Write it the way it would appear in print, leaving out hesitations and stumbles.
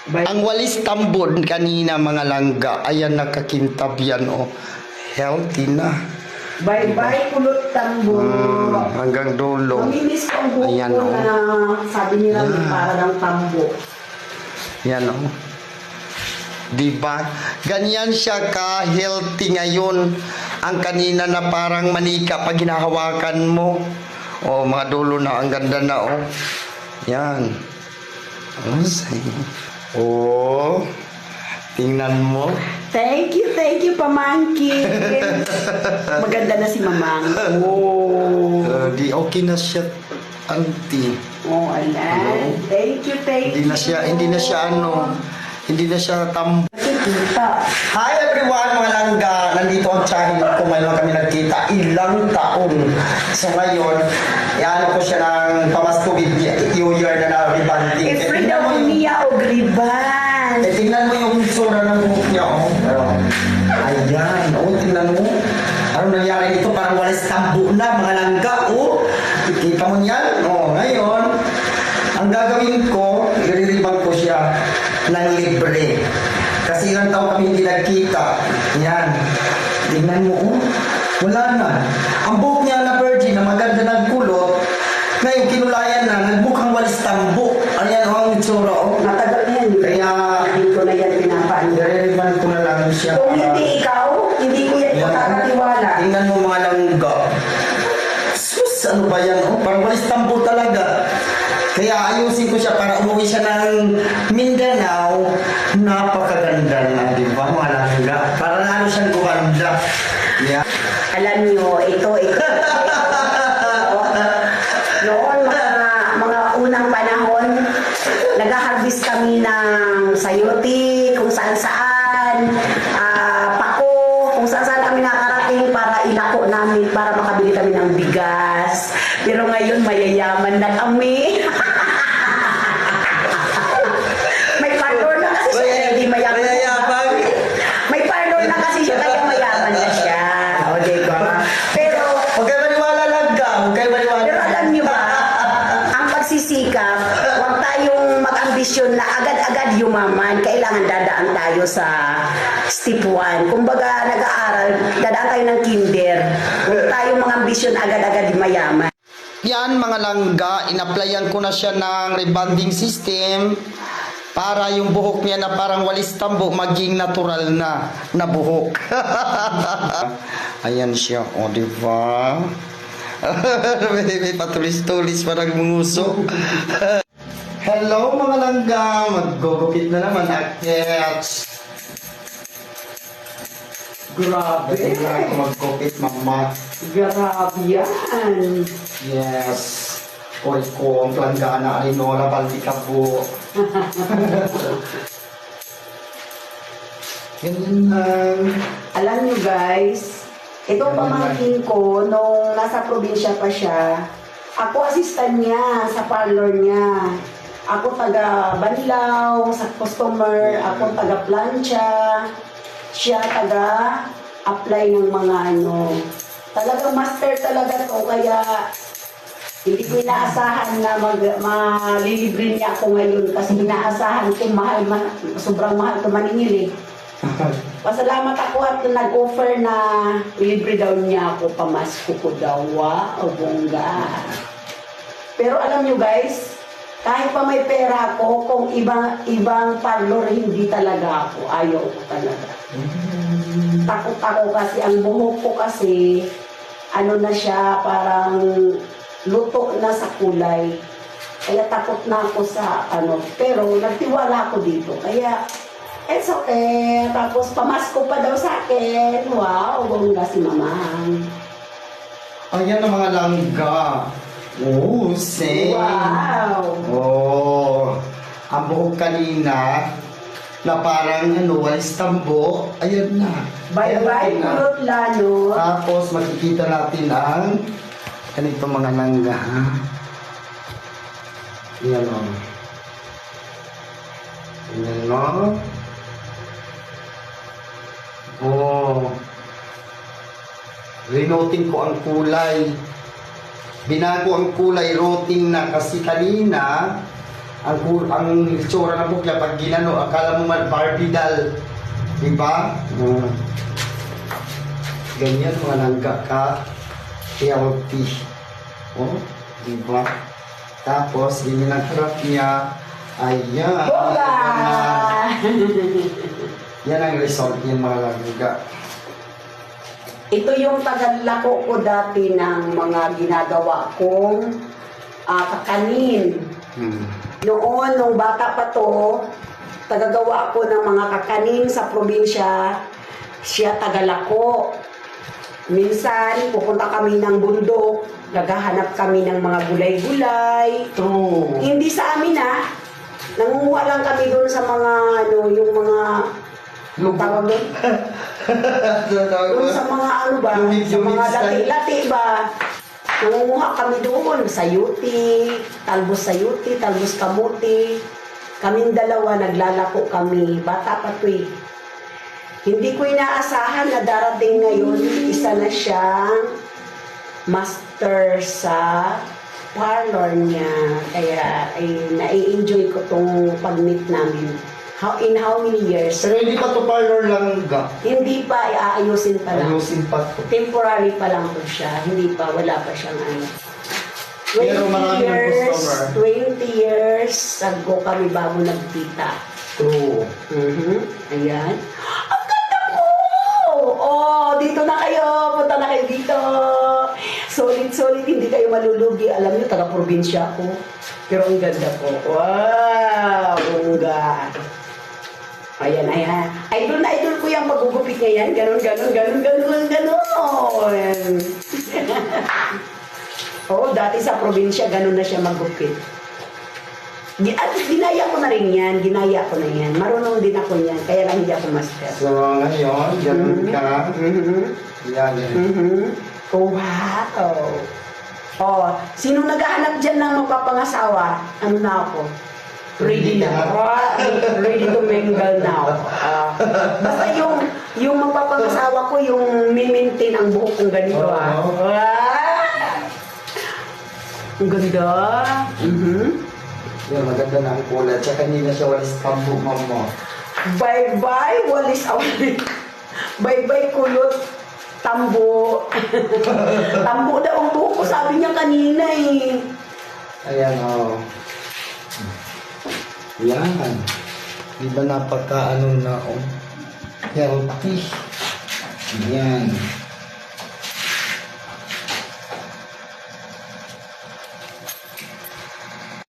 Ang walis tambod kanina mga langga. Ayan, nakakintab yan, oh. Healthy na. Bye-bye kulot tambo. Hanggang dulo. Maminis ko ang buhok Ayan, ko oh. na sabi nila para ng tambo. Yan, oh. Diba? Ganyan siya ka-healthy ngayon. Ang kanina na parang manika pag hinahawakan mo. Oh, mga dulo na. Ang ganda na, oh. Yan. Oh. Tingnan mo. Thank you, pamangkin. Maganda na si Mamang. Oh. Di okay na siya, auntie. Oh, alam. Thank you. Hindi na siya tambo. Kita. Hi everyone, mga langga. Nandito ang channel ko. Ngayon kami nagkita. Ilang taon. So ngayon, iano ko siya ng pamasko with New Year na na-rebanding. Ifrid daw niya o griban. Tingnan mo yung sura ng buhok niya, oh. Ayan, oh, tingnan mo. Ano nangyari dito? Parang walis tambo na, mga langga, oh. Kita mo yan? Oh, ngayon, ang gagawin ko, i-ribang ko siya ng libre. Kasi ilang taon kami hindi nagkita. Yan. Tingnan mo, oh. Wala na. Ang buhok niya na virgin, na maganda ng kulot, ngayon, kinulayan na, nagbukhang walis tambo. Ayan, oh, ang itsura, oh. Matagal na yan. Kaya, Hindi ko na yan pinapaan. i-ribang ko na lang siya. Kung hindi ikaw, hindi ko yan makakatiwala. Tingnan mo mga langga. Sus, ano ba yan? Oh, parang walis tambo talaga. Kaya ayusin ko siya para umuwi siya ng Mindanao. Napakaganda na, di ba mga langga? Para lalo siyang gumanda. Yeah. Alam nyo, ito. Noon, mga unang panahon, nag-harvest kami ng sayote, kung saan-saan, pako, kung saan-saan kami nakarating para ilako namin, para makabili kami ng bigas. Pero ngayon, mayayaman na kami. May parlor na kasi siya, hindi mayaman. May parlor na kasi siya, kaya mayaman na siya. O, diba? Pero, Huwag kayo maniwala langga. Huwag kayo maniwala. pero alam nyo ba, ang pagsisikap, huwag tayong mag-ambisyon na agad-agad yumaman. Kailangan dadaan tayo sa step 1. Kumbaga, nag-aaral, dadaan tayo ng kinder. Huwag tayong mag-ambisyon agad-agad mayaman. Yan mga langga, in-applyan ko na siya ng rebonding system para yung buhok niya na parang walis tambo maging natural na buhok. Ayan siya, o oh, diba? May patulis-tulis parang munguso. Hello mga langga, maggugupit na naman akets. Grabe. Ako maggupit mama. Grabe yan. Yes. Oy ko, ang langga na Arinola, baldi ka po. Ganyan lang. Alam nyo guys, itong pamangkin ko, nung nasa probinsya pa siya, ako assistant niya sa parlor niya. Ako taga banlaw sa customer, ako taga plancha, siya taga apply ng mga ano. Talagang master talaga to, kaya hindi ko inaasahan na malilibre niya ako ngayon kasi inaasahan ko sobrang mahal ko maningil eh. Pasalamat ako at nag-offer na libre daw niya ako, pamasko ko daw. Wow, bongga. Pero alam nyo guys, kahit pa may pera ako, kung ibang parlor, hindi talaga ako. Ayaw ko talaga. Takot ako kasi, ang buhok ko kasi, ano na siya, parang luto na sa kulay. Kaya takot na ako sa ano. Pero nagtiwala ako dito. Kaya, it's okay. Tapos pamasko pa daw sa akin. Wow, bongga si Mamang. Ayan ang mga langga. Oh, same. Wow. Oh, ang buhok kanina na parang ano, walis tambo. Ayan na. Bye-bye, Ayan na. kulot lalo. Tapos makikita natin ang ganito mga langga. Ayan o. Ayan o. Oh. Renoting ko ang kulay. Binago ang kulay, routing na kasi kanina ang itsura ng buhok niya pag ginano, akala mo man Barbie doll. Diba? Ganyan mga langga ka. Healthy. Oh, diba? Tapos, harap niya. Ayan. Boga! Yan ang result ng mga langga. Ito yung tagalako ko dati ng mga ginagawa kong kakanin. Noon, nung bata pa to, tagagawa ako ng mga kakanin sa probinsya, siya tagalako. Minsan, pupunta kami ng bundok, naghahanap kami ng mga gulay-gulay. True. Hindi sa amin nangunguha lang kami doon sa mga, yung mga, tawag doon? Doon sa mga ba, sa mga lati-lati ba. Nangunguha kami doon, sayuti, talbos sayuti, talbos kamuti. Kaming dalawa, naglalako kami. Bata pa to eh. Hindi ko inaasahan na darating ngayon, isa na siyang master sa parlor niya. Kaya nai-enjoy ko tong pag-meet namin. In how many years? Pero hindi pa to parlor langga. Hindi pa, aayusin pa lang. Ayusin pa to. Temporary pa lang po siya. Hindi pa, wala pa siyang ano. Pero marami ng customer. 20 years ago kami bago nagkita. True. Ayan. Ang ganda ko! Oh, dito na kayo. Punta na kayo dito. Solid, hindi kayo malulugi. Alam niyo, taga-probinsya ako. Pero ang ganda ko. Wow! Bongga. Ayan. Idol na idol ko yung magugupit niya yan. Ganon. Oo, dati sa probinsya, ganon na siya maggupit. At ginaya ko na rin yan. Marunong din ako yan. Kaya lang hindi ako master. So, ngayon, ganun ka. Yan. Oh, wow. Oh, sino naghahanap dyan ng magpapangasawa? Ano na ako? Ready na. Ready to mingle now. Basta yung magpapangasawa ko, yung mimintin ang buhok kong ganito. Ang ganda. Yan, maganda na ang kulay. Tsaka hindi na siya walis tambo, mama. Bye-bye, walis awali. Bye-bye, kulot. Tambo. Tambo daw ang buhok ko, sabi niya kanina eh. Ayan, Yan. Di ba napaka-ano na, Healthy. Yan.